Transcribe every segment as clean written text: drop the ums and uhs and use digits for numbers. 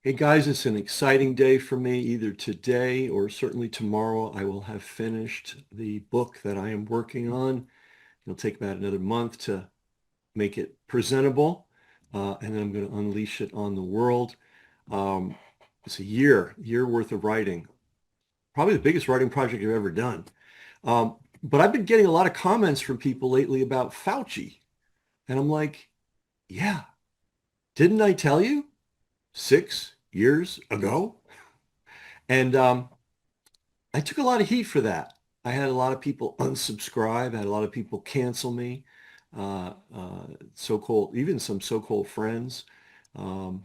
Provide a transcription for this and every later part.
Hey guys, it's an exciting day for me. Either today or certainly tomorrow, I will have finished the book that I am working on. It'll take about another month to make it presentable, and then I'm going to unleash it on the world. Um, it's a year worth of writing, probably the biggest writing project I've ever done. But I've been getting a lot of comments from people lately about Fauci, and I'm like, yeah, didn't I tell you 6 years ago? And I took a lot of heat for that. I had a lot of people unsubscribe. I had a lot of people cancel me, so-called, even some so-called friends. It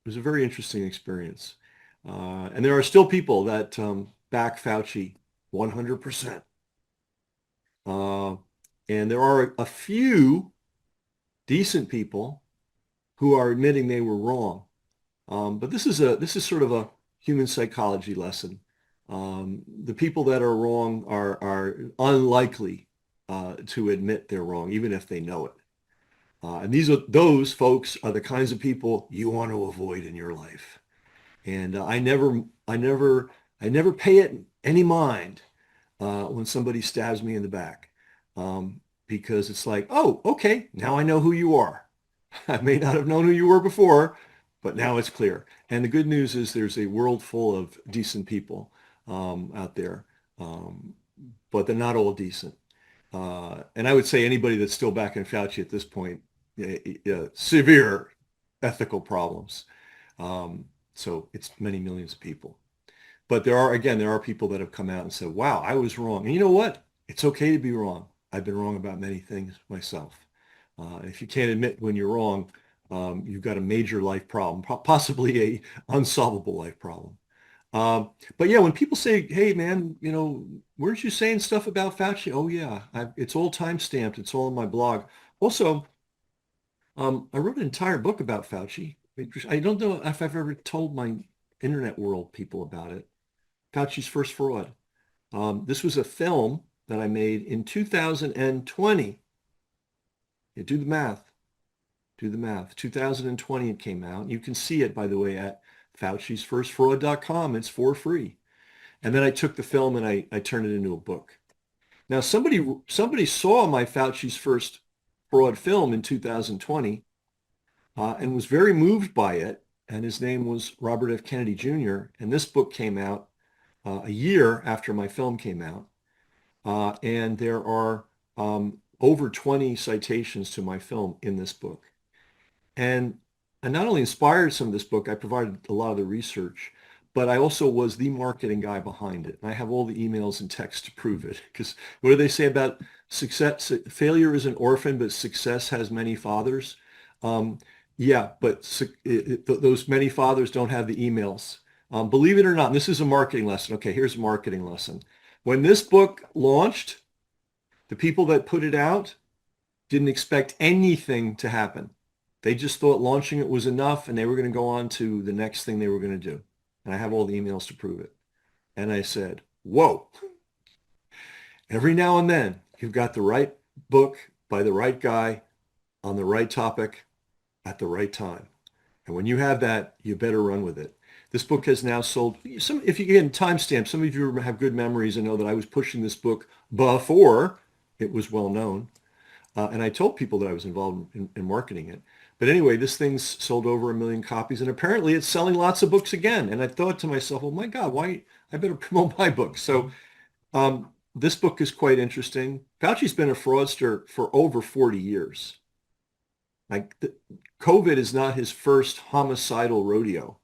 was a very interesting experience. And there are still people that back Fauci 100%. Uh, and there are a few decent people who are admitting they were wrong. But this is sort of a human psychology lesson. The people that are wrong are unlikely to admit they're wrong, even if they know it. And those folks are the kinds of people you want to avoid in your life. And I never pay it any mind when somebody stabs me in the back, because it's like, oh, okay, now I know who you are. I may not have known who you were before, but now it's clear. And the good news is there's a world full of decent people out there, um, but they're not all decent. And I would say anybody that's still backing Fauci at this point, severe ethical problems. So it's many millions of people. But there are people that have come out and said, wow, I was wrong. And you know what? It's okay to be wrong. I've been wrong about many things myself. If you can't admit when you're wrong, you've got a major life problem, possibly a unsolvable life problem. But yeah, when people say, hey, man, weren't you saying stuff about Fauci? Oh, yeah, it's all time stamped. It's all on my blog. Also, I wrote an entire book about Fauci. I don't know if I've ever told my internet world people about it. Fauci's first fraud. This was a film that I made in 2020. Yeah, do the math. Do the math. 2020 it came out. You can see it, by the way, at Fauci'sFirstFraud.com. It's for free. And then I took the film and I turned it into a book. Now, somebody saw my Fauci's First Fraud film in 2020 and was very moved by it. And his name was Robert F. Kennedy Jr. And this book came out a year after my film came out. And there are over 20 citations to my film in this book. And I not only inspired some of this book, I provided a lot of the research, but I also was the marketing guy behind it. And I have all the emails and texts to prove it. Because what do they say about success? Failure is an orphan, but success has many fathers. Um, yeah, but those many fathers don't have the emails. Believe it or not, and this is a marketing lesson. Okay, here's a marketing lesson. When this book launched, the people that put it out didn't expect anything to happen. They just thought launching it was enough and they were going to go on to the next thing they were going to do. And I have all the emails to prove it. And I said, whoa, every now and then you've got the right book by the right guy on the right topic at the right time. And when you have that, you better run with it. This book has now sold some, if you get timestamp, some of you have good memories and know that I was pushing this book before it was well known. And I told people that I was involved in marketing it. But anyway, this thing's sold over 1 million copies, and apparently it's selling lots of books again. And I thought to myself, oh my God, why? I better promote my book. So this book is quite interesting. Fauci's been a fraudster for over 40 years. Like COVID is not his first homicidal rodeo.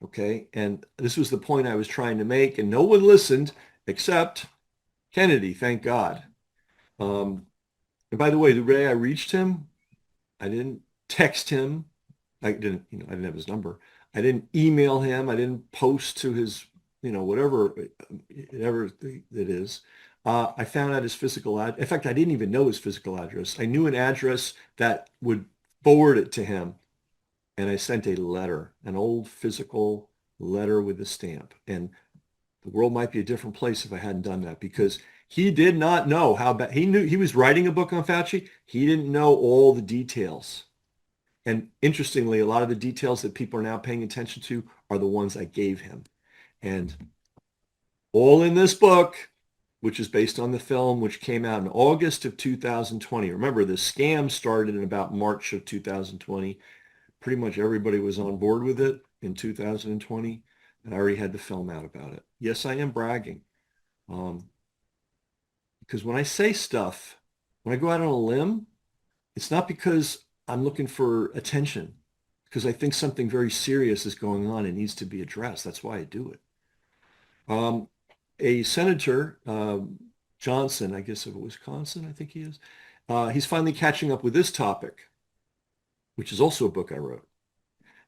Okay. And this was the point I was trying to make, and no one listened except Kennedy, thank God. Um, and by the way, the way I reached him, I didn't text him. I didn't have his number. I didn't email him. I didn't post to his, whatever it is. I found out his physical address. In fact, I didn't even know his physical address. I knew an address that would forward it to him. And I sent a letter, an old physical letter with a stamp. And the world might be a different place if I hadn't done that, because he did not know how bad. He knew he was writing a book on Fauci. He didn't know all the details. And interestingly, a lot of the details that people are now paying attention to are the ones I gave him. And all in this book, which is based on the film, which came out in August of 2020. Remember, the scam started in about March of 2020. Pretty much everybody was on board with it in 2020, and I already had the film out about it. Yes, I am bragging. Um, because when I say stuff, when I go out on a limb, it's not because I'm looking for attention, because I think something very serious is going on and needs to be addressed. That's why I do it. Um, a senator, Johnson, I guess of Wisconsin, I think he is, he's finally catching up with this topic, which is also a book I wrote.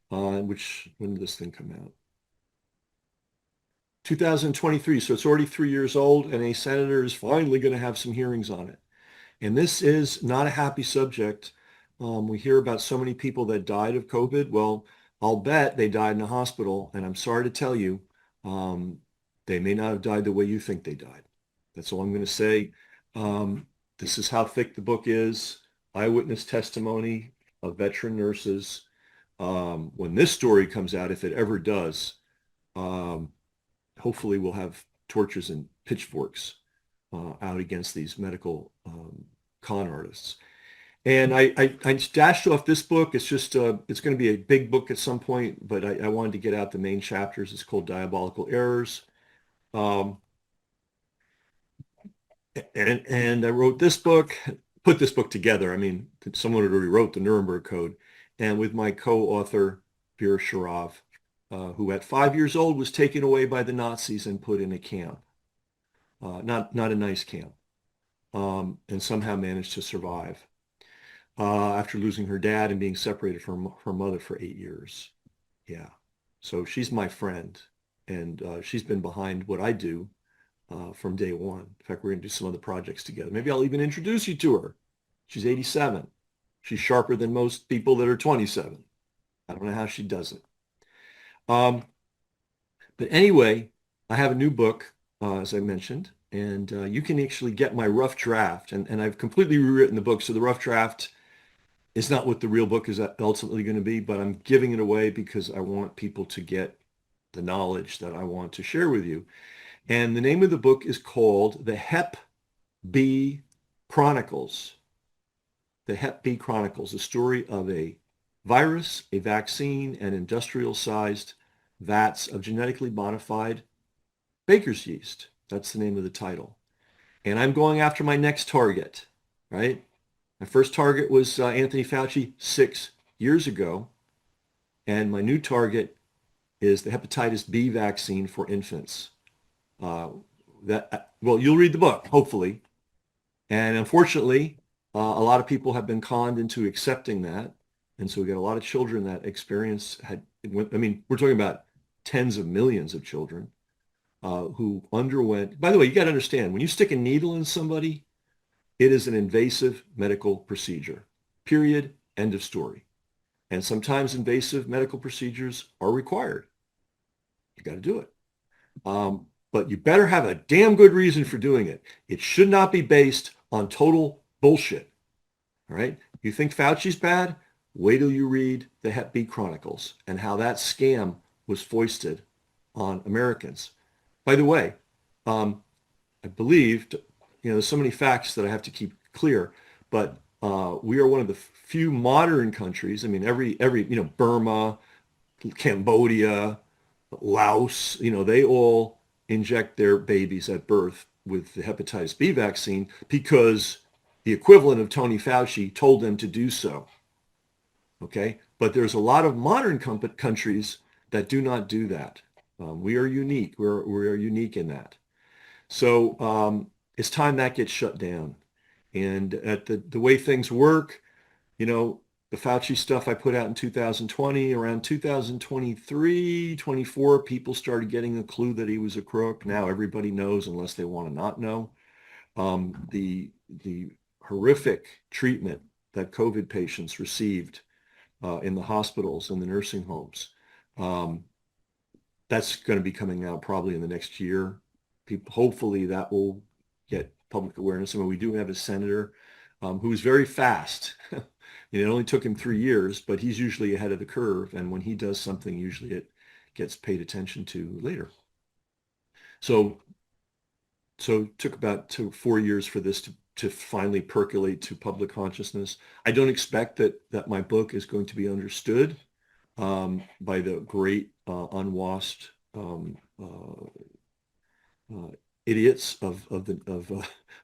When did this thing come out? 2023. So it's already 3 years old, and a senator is finally going to have some hearings on it. And this is not a happy subject. We hear about so many people that died of COVID. Well, I'll bet they died in a hospital. And I'm sorry to tell you, um, they may not have died the way you think they died. That's all I'm going to say. This is how thick the book is. Eyewitness testimony of veteran nurses. When this story comes out, if it ever does, um, hopefully we'll have torches and pitchforks out against these medical con artists. And I dashed off this book. It's just it's going to be a big book at some point, but I wanted to get out the main chapters. It's called Diabolical Errors. Um, and I wrote this book, put this book together. I mean, someone had already wrote the Nuremberg Code, and with my co-author Vera Sharav, who at 5 years old was taken away by the Nazis and put in a camp, not a nice camp, and somehow managed to survive after losing her dad and being separated from her mother for 8 years. Yeah, so she's my friend, and she's been behind what I do from day one. In fact, we're going to do some other projects together. Maybe I'll even introduce you to her. She's 87. She's sharper than most people that are 27. I don't know how she does it. Um, but anyway, I have a new book, as I mentioned, and you can actually get my rough draft. And I've completely rewritten the book. So the rough draft is not what the real book is ultimately going to be, but I'm giving it away because I want people to get the knowledge that I want to share with you. And the name of the book is called The Hep B Chronicles. The Hep B Chronicles, the story of a virus, a vaccine, and industrial-sized vats of genetically modified baker's yeast. That's the name of the title. And I'm going after my next target, right? My first target was Anthony Fauci 6 years ago. And my new target is the hepatitis B vaccine for infants. Well, you'll read the book, hopefully. And unfortunately, a lot of people have been conned into accepting that. And so we got a lot of children that I mean, we're talking about tens of millions of children who underwent, by the way, you got to understand, when you stick a needle in somebody, it is an invasive medical procedure, period, end of story. And sometimes invasive medical procedures are required. You got to do it. But you better have a damn good reason for doing it. It should not be based on total bullshit. All right? You think Fauci's bad? Wait till you read the Hep B Chronicles and how that scam was foisted on Americans. By the way, I believe, there's so many facts that I have to keep clear, but we are one of the few modern countries. I mean, every Burma, Cambodia, Laos, they all inject their babies at birth with the hepatitis B vaccine because the equivalent of Tony Fauci told them to do so. Okay, but there's a lot of modern countries that do not do that. We are unique. We are unique in that. So it's time that gets shut down. And at the way things work, the Fauci stuff I put out in 2020, around 2023, 24, people started getting a clue that he was a crook. Now everybody knows unless they want to not know. The horrific treatment that COVID patients received in the hospitals and the nursing homes. That's going to be coming out probably in the next year. Hopefully that will get public awareness. I mean, we do have a senator who's very fast. It only took him 3 years, but he's usually ahead of the curve. And when he does something, usually it gets paid attention to later. So, so it took about 4 years for this to finally percolate to public consciousness. I don't expect that my book is going to be understood by the great unwashed uh, idiots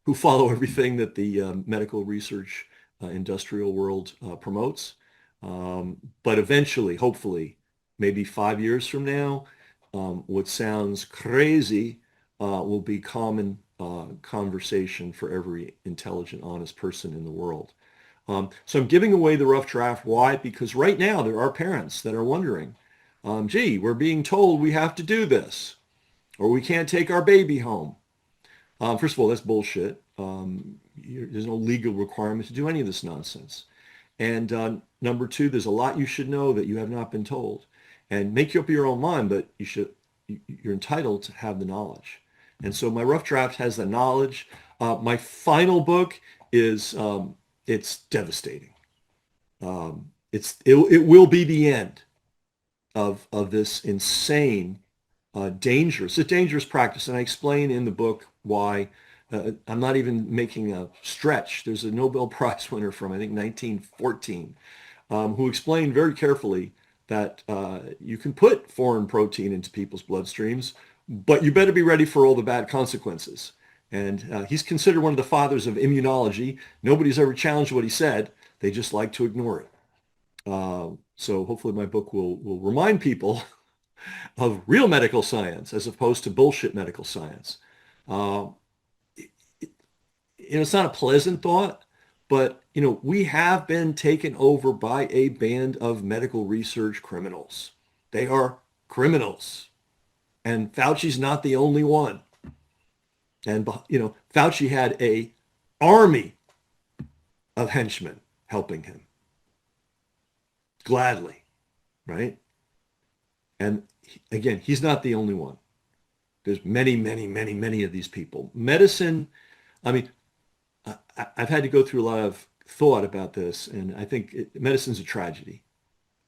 who follow everything that the medical research industrial world promotes. But eventually, hopefully, maybe 5 years from now, what sounds crazy will be common conversation for every intelligent, honest person in the world. So I'm giving away the rough draft. Why? Because right now there are parents that are wondering, gee, we're being told we have to do this, or we can't take our baby home. First of all, that's bullshit. There's no legal requirement to do any of this nonsense. And number two, there's a lot you should know that you have not been told. And make up your own mind, but you're entitled to have the knowledge. And so my rough draft has the knowledge. My final book is it's devastating. It will be the end of this insane, dangerous. It's a dangerous practice, and I explain in the book why. I'm not even making a stretch. There's a Nobel Prize winner from I think 1914 who explained very carefully that you can put foreign protein into people's bloodstreams, but you better be ready for all the bad consequences. And he's considered one of the fathers of immunology. Nobody's ever challenged what he said. They just like to ignore it. So hopefully my book will remind people of real medical science as opposed to bullshit medical science. It's not a pleasant thought, but we have been taken over by a band of medical research criminals. They are criminals, and Fauci's not the only one. And Fauci had a army of henchmen helping him gladly, right? And again, he's not the only one. There's many, many, many, many of these people. Medicine, I mean, I've had to go through a lot of thought about this, and I think medicine's a tragedy.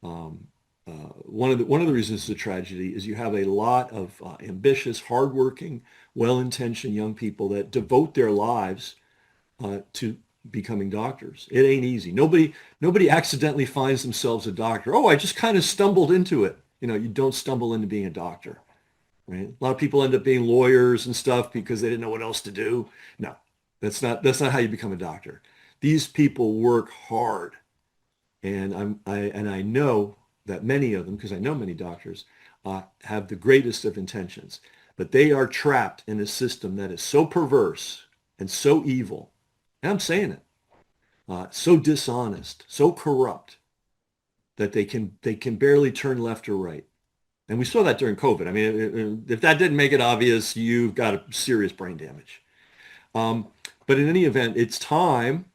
One of the reasons it's a tragedy is you have a lot of ambitious, hardworking, well-intentioned young people that devote their lives to becoming doctors. It ain't easy. Nobody accidentally finds themselves a doctor. Oh, I just kind of stumbled into it. You don't stumble into being a doctor, right? A lot of people end up being lawyers and stuff because they didn't know what else to do. No, that's not how you become a doctor. These people work hard, and I know that many of them, because I know many doctors, have the greatest of intentions, but they are trapped in a system that is so perverse and so evil. And I'm saying it, so dishonest, so corrupt that they can barely turn left or right. And we saw that during COVID. I mean, if that didn't make it obvious, you've got a serious brain damage. But in any event, it's time,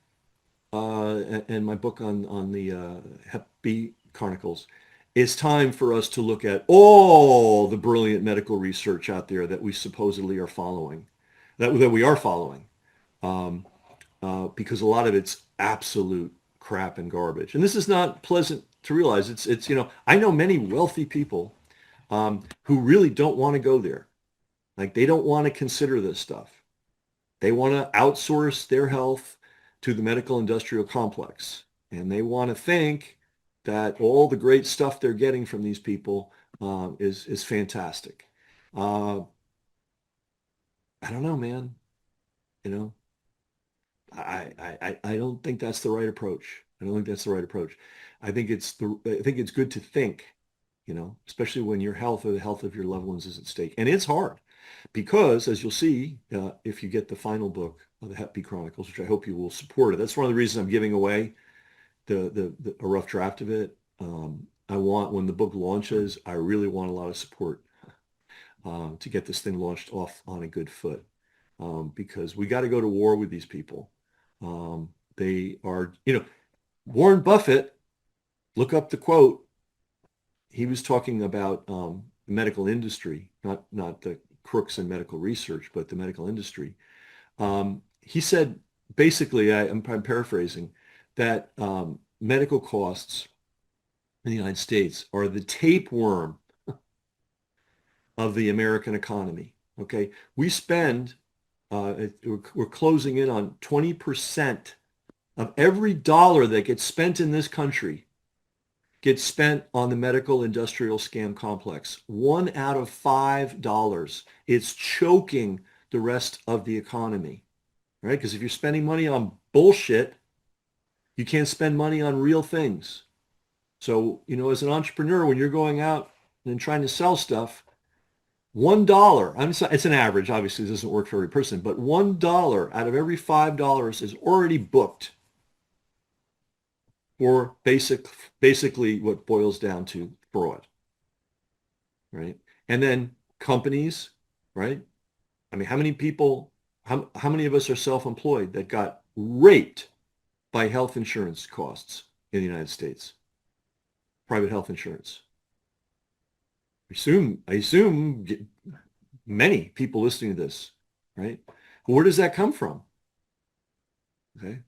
and my book on the Hep B Chronicles, it's time for us to look at all the brilliant medical research out there that we supposedly are following, that we are following, because a lot of it's absolute crap and garbage. And this is not pleasant to realize. It's I know many wealthy people who really don't want to go there. Like, they don't want to consider this stuff. They want to outsource their health to the medical industrial complex. And they want to think that all the great stuff they're getting from these people is fantastic. I don't know, man. You know, I don't think that's the right approach. I don't think that's the right approach. I think it's good to think, especially when your health or the health of your loved ones is at stake. And it's hard because, as you'll see, if you get the final book of the Hep B Chronicles, which I hope you will support it. That's one of the reasons I'm giving away a rough draft of it. I want, when the book launches, I really want a lot of support to get this thing launched off on a good foot, because we got to go to war with these people. They are, Warren Buffett, look up the quote. He was talking about the medical industry, not the crooks in medical research, but the medical industry. He said, basically, I'm paraphrasing, that medical costs in the United States are the tapeworm of the American economy. Okay. We spend, we're closing in on 20% of every dollar that gets spent in this country gets spent on the medical industrial scam complex. $1 out of $5. It's choking the rest of the economy, right? Because if you're spending money on bullshit, you can't spend money on real things. So, as an entrepreneur, when you're going out and trying to sell stuff, $1, it's an average, obviously this doesn't work for every person, but $1 out of every $5 is already booked for basically what boils down to fraud, right? And then companies, right? I mean, how many people, how many of us are self-employed that got raped by health insurance costs in the United States? Private health insurance. I assume many people listening to this, right? Where does that come from? Okay.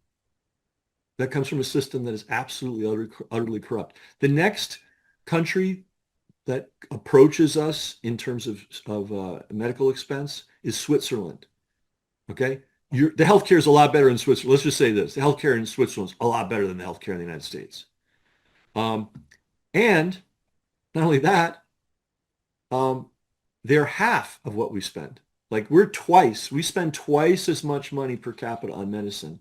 That comes from a system that is absolutely utterly corrupt. The next country that approaches us in terms of medical expense is Switzerland. Okay. The healthcare is a lot better in Switzerland. Let's just say this. The healthcare in Switzerland is a lot better than the healthcare in the United States. Um, and not only that, um, they're half of what we spend. Like we spend twice as much money per capita on medicine.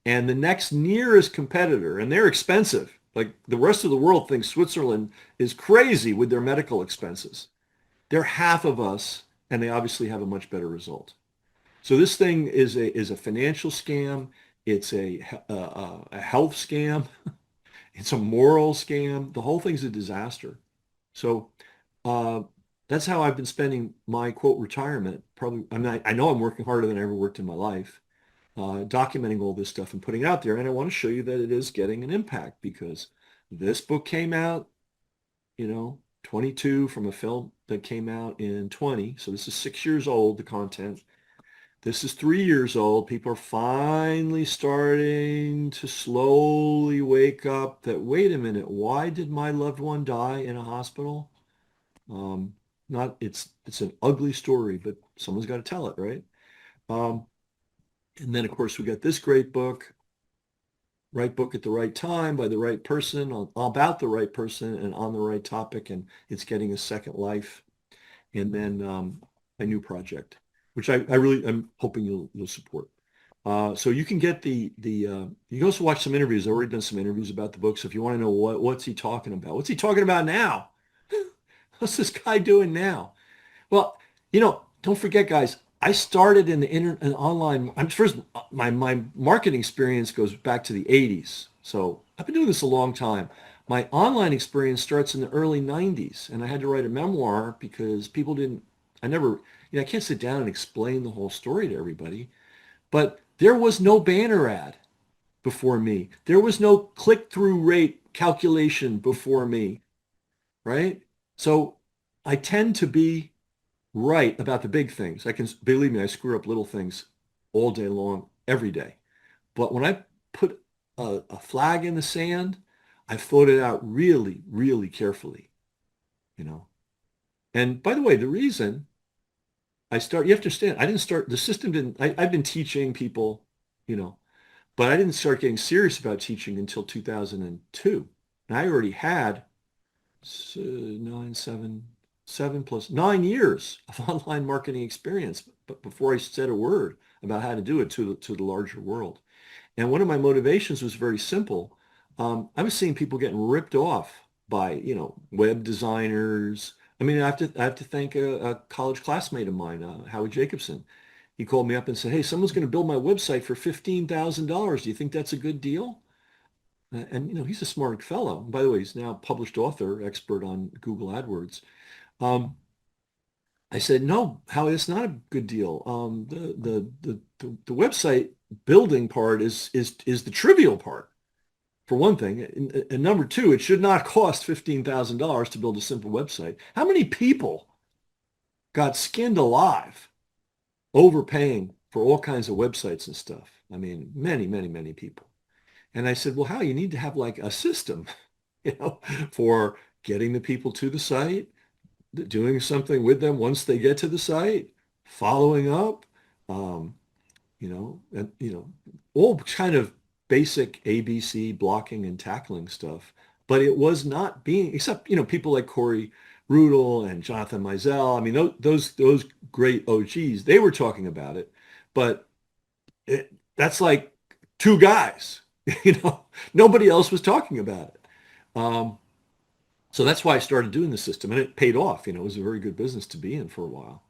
And the next nearest competitor, and they're expensive. Like the rest of the world thinks Switzerland is crazy with their medical expenses. They're half of us, and they obviously have a much better result. So this thing is a financial scam. It's a health scam. It's a moral scam. The whole thing's a disaster. So uh, that's how I've been spending my quote retirement. Probably, I know I'm working harder than I ever worked in my life, documenting all this stuff and putting it out there. And I want to show you that it is getting an impact because this book came out, 22 from a film that came out in 20. So this is 6 years old, the content. This is 3 years old. People are finally starting to slowly wake up that, wait a minute, why did my loved one die in a hospital? Not it's an ugly story, but someone's got to tell it, right? Um, and then of course we got this great book, right book at the right time by the right person, about the right person and on the right topic, and it's getting a second life. And then a new project, which I really am hoping you'll support. So you can get you can also watch some interviews. I've already done some interviews about the book. So if you want to know what's he talking about, what's he talking about now? What's this guy doing now? Well, don't forget, guys, I started in the internet and online. I'm first, my marketing experience goes back to the 80s. So I've been doing this a long time. My online experience starts in the early 90s, and I had to write a memoir because people didn't, I never, I can't sit down and explain the whole story to everybody, but there was no banner ad before me. There was no click-through rate calculation before me, right? So I tend to be right about the big things. Believe me, I screw up little things all day long, every day. But when I put a flag in the sand, I thought it out really, really carefully, you know. And by the way, the reason you have to understand, I didn't start, the system didn't, I've been teaching people, you know, but I didn't start getting serious about teaching until 2002. And I already had 7 plus 9 years of online marketing experience, but before I said a word about how to do it to the larger world. And one of my motivations was very simple. I was seeing people getting ripped off by, web designers. I mean, I have to thank a college classmate of mine, Howie Jacobson. He called me up and said, "Hey, someone's going to build my website for $15,000. Do you think that's a good deal?" And he's a smart fellow. By the way, he's now a published author, expert on Google AdWords. Um, I said, "No, Howie, it's not a good deal. The website building part is the trivial part, for one thing. And number two, it should not cost $15,000 to build a simple website. How many people got skinned alive overpaying for all kinds of websites and stuff? I mean, many, many, many people. And I said, well, how? You need to have like a system, for getting the people to the site, doing something with them once they get to the site, following up, um, all kind of basic ABC blocking and tackling stuff. But it was not being, except, people like Corey Rudel and Jonathan Meisel. I mean, those great OGs, they were talking about it, but that's like two guys, nobody else was talking about it. Um, so that's why I started doing the system, and it paid off. It was a very good business to be in for a while.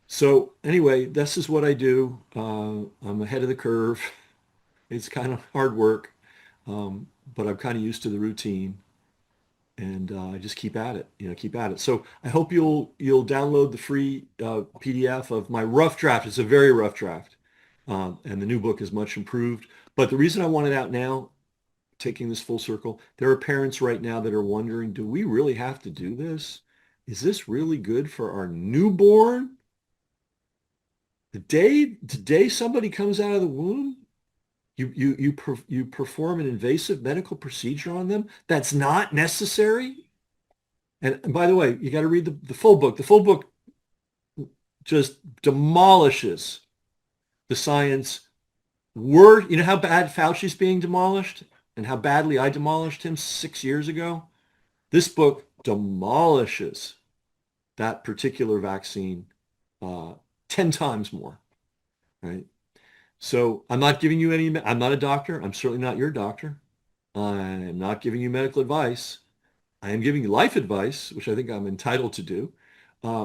So anyway, this is what I do. I'm ahead of the curve. It's kind of hard work, but I'm kind of used to the routine, and I just keep at it. Keep at it. So I hope you'll download the free PDF of my rough draft. It's a very rough draft, and the new book is much improved. But the reason I want it out now, taking this full circle, there are parents right now that are wondering, do we really have to do this? Is this really good for our newborn? The day somebody comes out of the womb, you perform an invasive medical procedure on them that's not necessary. And by the way, you got to read the full book. The full book just demolishes the science. You know how bad Fauci's being demolished and how badly I demolished him 6 years ago? This book demolishes that particular vaccine uh, 10 times more, right? So I'm not giving you I'm not a doctor. I'm certainly not your doctor. I'm not giving you medical advice. I am giving you life advice, which I think I'm entitled to do,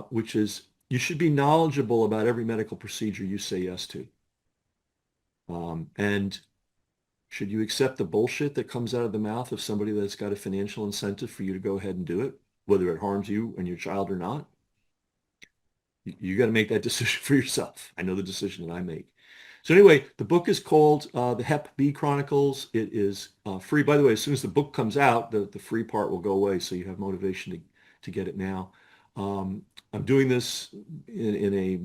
which is you should be knowledgeable about every medical procedure you say yes to. And should you accept the bullshit that comes out of the mouth of somebody that's got a financial incentive for you to go ahead and do it, whether it harms you and your child or not? You got to make that decision for yourself. I know the decision that I make. So anyway, the book is called The Hep B Chronicles. It is free. By the way, as soon as the book comes out, the free part will go away, so you have motivation to get it now. I'm doing this in a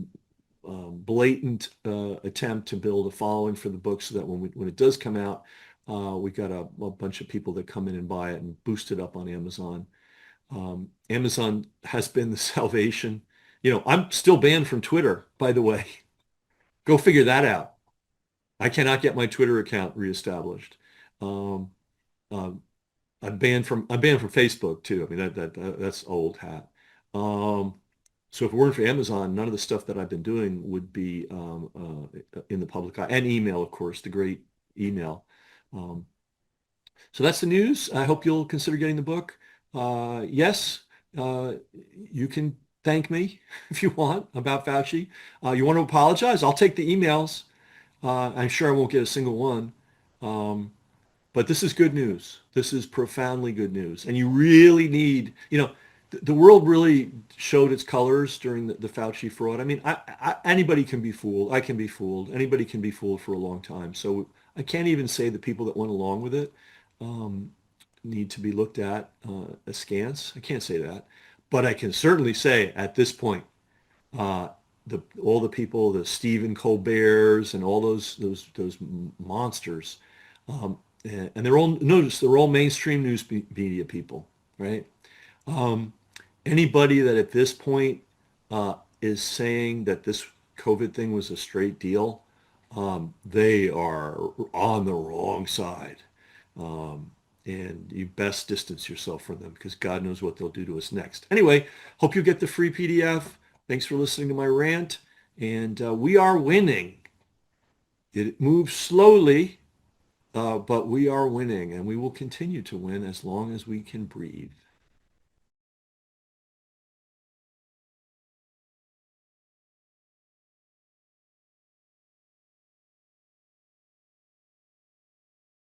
blatant attempt to build a following for the book so that when it does come out, we've got a bunch of people that come in and buy it and boost it up on Amazon. Amazon has been the salvation. I'm still banned from Twitter, by the way. Go figure that out. I cannot get my Twitter account reestablished. Um, um, I'm banned from Facebook too. I mean that's old hat. Um, so if it weren't for Amazon, none of the stuff that I've been doing would be in the public eye. And email, of course, the great email. Um, so that's the news. I hope you'll consider getting the book. Yes, uh, you can thank me if you want about Fauci. You want to apologize? I'll take the emails. I'm sure I won't get a single one. Um, but this is good news. This is profoundly good news. And you really need, the world really showed its colors during the Fauci fraud. I mean, anybody can be fooled. I can be fooled. Anybody can be fooled for a long time. So I can't even say the people that went along with it um, need to be looked at askance. I can't say that. But I can certainly say at this point, uh, all the people, the Stephen Colberts and all those monsters, and they're all mainstream news media people, right? Um, Anybody that at this point is saying that this COVID thing was a straight deal, they are on the wrong side. Um, and you best distance yourself from them because God knows what they'll do to us next. Anyway, hope you get the free PDF. Thanks for listening to my rant. And we are winning. It moves slowly, but we are winning, and we will continue to win as long as we can breathe.